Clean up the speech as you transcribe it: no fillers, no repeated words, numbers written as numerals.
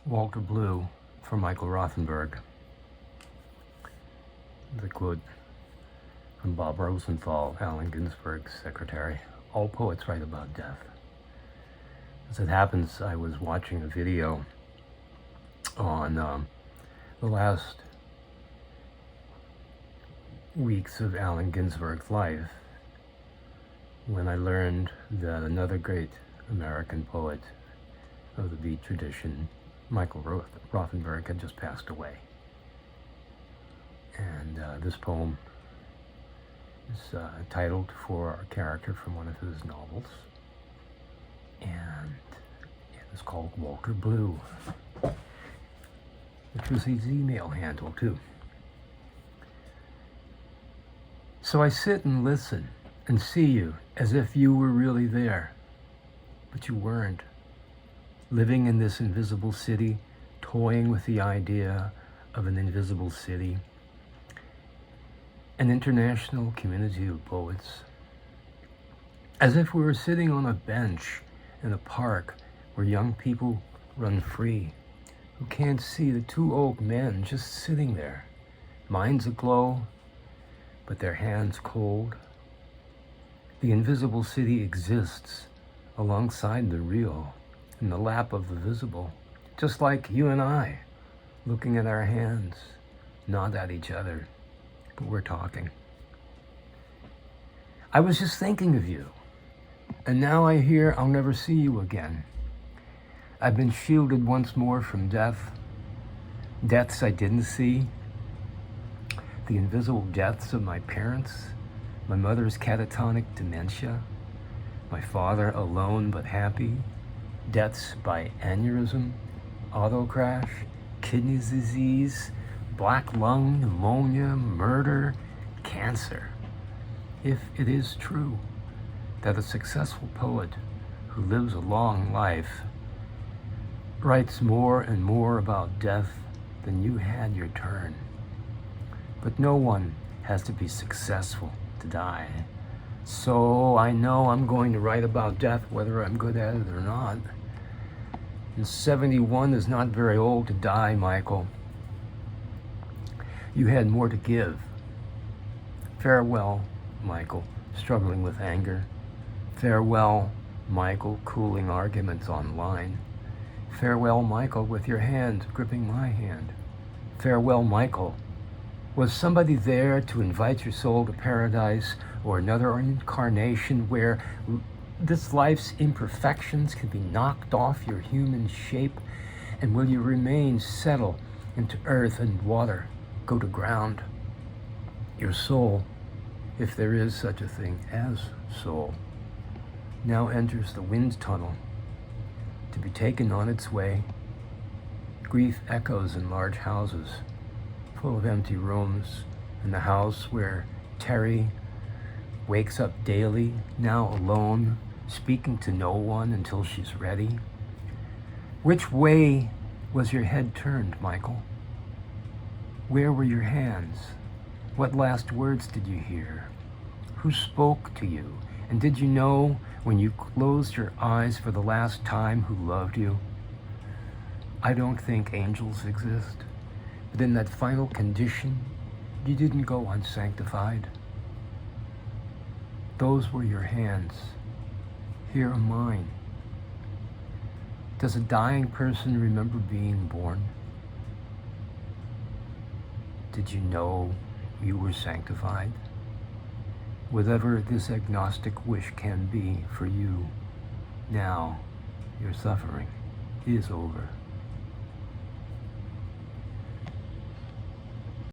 Walter Blue for Michael Rothenberg. The quote from Bob Rosenthal, Allen Ginsberg's secretary. All poets write about death. As it happens, I was watching a video on the last weeks of Allen Ginsberg's life when I learned that another great American poet of the beat tradition, Michael Rothenberg, had just passed away. And this poem is titled for a character from one of his novels, and it is called Walter Blue, which was his email handle too. So I sit and listen and see you as if you were really there, but you weren't. Living in this invisible city, toying with the idea of an invisible city, an international community of poets, as if we were sitting on a bench in a park where young people run free, who can't see the two old men just sitting there, minds aglow, but their hands cold. The invisible city exists alongside the real, in the lap of the visible, just like you and I, looking at our hands, not at each other, but we're talking. I was just thinking of you, and now I hear I'll never see you again. I've been shielded once more from death, deaths I didn't see, the invisible deaths of my parents, my mother's catatonic dementia, my father alone but happy, deaths by aneurysm, auto crash, kidney disease, black lung, pneumonia, murder, cancer. If it is true that a successful poet who lives a long life writes more and more about death than you had your turn. But no one has to be successful to die. So I know I'm going to write about death whether I'm good at it or not. And 71 is not very old to die, Michael. You had more to give. Farewell, Michael, struggling with anger. Farewell, Michael, cooling arguments online. Farewell, Michael, with your hand gripping my hand. Farewell, Michael. Was somebody there to invite your soul to paradise or another incarnation where this life's imperfections can be knocked off your human shape? And will you remain settle into earth and water, go to ground? Your soul, if there is such a thing as soul, now enters the wind tunnel to be taken on its way. Grief echoes in large houses, full of empty rooms, in the house where Terri wakes up daily, now alone, speaking to no one until she's ready. Which way was your head turned, Michael? Where were your hands? What last words did you hear? Who spoke to you? And did you know when you closed your eyes for the last time who loved you? I don't think angels exist, but in that final condition, you didn't go unsanctified. Those were your hands. Here are mine. Does a dying person remember being born? Did you know you were sanctified? Whatever this agnostic wish can be for you, now your suffering is over.